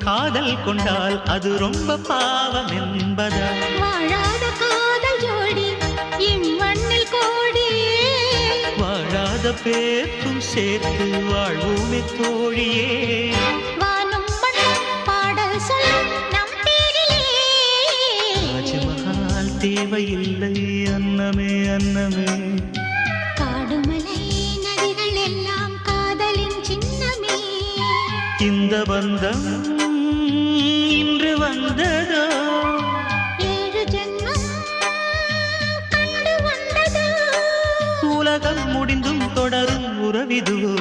காதல் கொண்டால் அது ரொம்ப பாவம் என்பதா? வாழாத காதல் ஜோடி இம்மண்ணில் கோடி, வாழாத பேர்க்கும் சேர்த்து வாழ்வோமே தோழியே. வானும் மண்ணும் பாடல் சொல்லும் நம் பேரிலே. ராஜமஹால் தேவையில்லை அன்னமே அன்னமே. காடுமலை நதிகள் எல்லாம் காதலின் சின்னமே. இந்த பந்தம் இன்று வந்ததோ, 7 ஜென்மம் கண்டு வந்ததோ. உலகம் முடிந்தும் தொடரும் உறவிதுவோ.